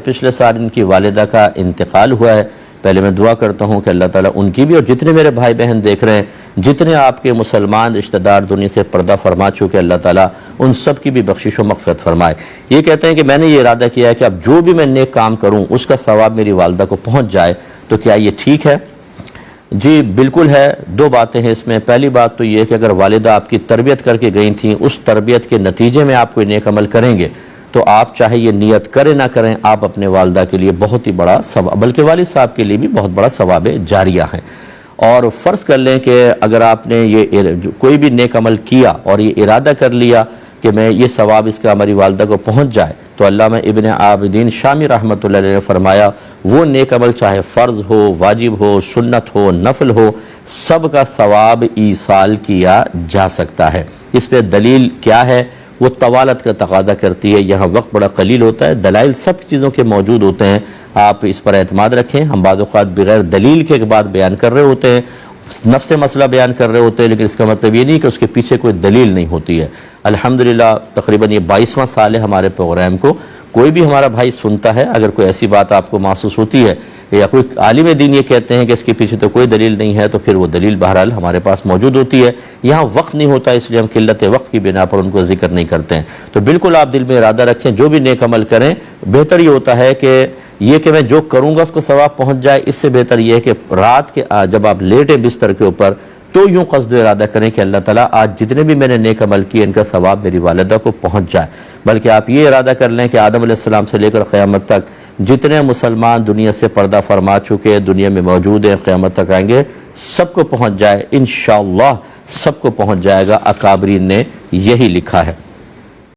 پچھلے سال ان کی والدہ کا انتقال ہوا ہے۔ پہلے میں دعا کرتا ہوں کہ اللہ تعالیٰ ان کی بھی اور جتنے میرے بھائی بہن دیکھ رہے ہیں، جتنے آپ کے مسلمان رشتہ دار دنیا سے پردہ فرما چکے، اللہ تعالیٰ ان سب کی بھی بخشش و مغفرت فرمائے۔ یہ کہتے ہیں کہ میں نے یہ ارادہ کیا ہے کہ اب جو بھی میں نیک کام کروں اس کا ثواب میری والدہ کو پہنچ جائے، تو کیا یہ ٹھیک ہے؟ جی بالکل ہے۔ دو باتیں ہیں اس میں۔ پہلی بات تو یہ کہ اگر والدہ آپ کی تربیت کر کے گئی تھیں، اس تربیت کے نتیجے میں آپ کوئی نیک عمل کریں گے تو آپ چاہے یہ نیت کریں نہ کریں، آپ اپنے والدہ کے لیے بہت ہی بڑا ثواب، بلکہ والد صاحب کے لیے بھی بہت بڑا ثواب جاریہ ہے۔ اور فرض کر لیں کہ اگر آپ نے یہ کوئی بھی نیک عمل کیا اور یہ ارادہ کر لیا کہ میں یہ ثواب اس کا ہماری والدہ کو پہنچ جائے، تو علامہ ابن عابدین شامی رحمۃ اللہ علیہ نے فرمایا وہ نیک عمل چاہے فرض ہو، واجب ہو، سنت ہو، نفل ہو، سب کا ثواب ایصال کیا جا سکتا ہے۔ اس پہ دلیل کیا ہے؟ وہ طوالت کا تقاضا کرتی ہے، یہاں وقت بڑا قلیل ہوتا ہے، دلائل سب چیزوں کے موجود ہوتے ہیں، آپ اس پر اعتماد رکھیں۔ ہم بعض اوقات بغیر دلیل کے بات بیان کر رہے ہوتے ہیں، نفس مسئلہ بیان کر رہے ہوتے ہیں، لیکن اس کا مطلب یہ نہیں کہ اس کے پیچھے کوئی دلیل نہیں ہوتی ہے۔ الحمدللہ تقریباً یہ 22واں سال ہے ہمارے پروگرام کو، کوئی بھی ہمارا بھائی سنتا ہے، اگر کوئی ایسی بات آپ کو محسوس ہوتی ہے یا کوئی عالم دین یہ کہتے ہیں کہ اس کے پیچھے تو کوئی دلیل نہیں ہے، تو پھر وہ دلیل بہرحال ہمارے پاس موجود ہوتی ہے۔ یہاں وقت نہیں ہوتا، اس لیے ہم قلت وقت کی بنا پر ان کو ذکر نہیں کرتے ہیں۔ تو بالکل آپ دل میں ارادہ رکھیں، جو بھی نیک عمل کریں، بہتر یہ ہوتا ہے کہ یہ کہ میں جو کروں گا اس کو ثواب پہنچ جائے، اس سے بہتر یہ ہے کہ رات کے جب آپ لیٹیں بستر کے اوپر تو یوں قصد و ارادہ کریں کہ اللہ تعالیٰ آج جتنے بھی میں نے نیک عمل کیے ان کا ثواب میری والدہ کو پہنچ جائے۔ بلکہ آپ یہ ارادہ کر لیں کہ آدم علیہ السلام سے لے کر قیامت تک جتنے مسلمان دنیا سے پردہ فرما چکے، دنیا میں موجود ہیں، قیامت تک آئیں گے، سب کو پہنچ جائے، انشاءاللہ سب کو پہنچ جائے گا۔ اکابرین نے یہی لکھا ہے۔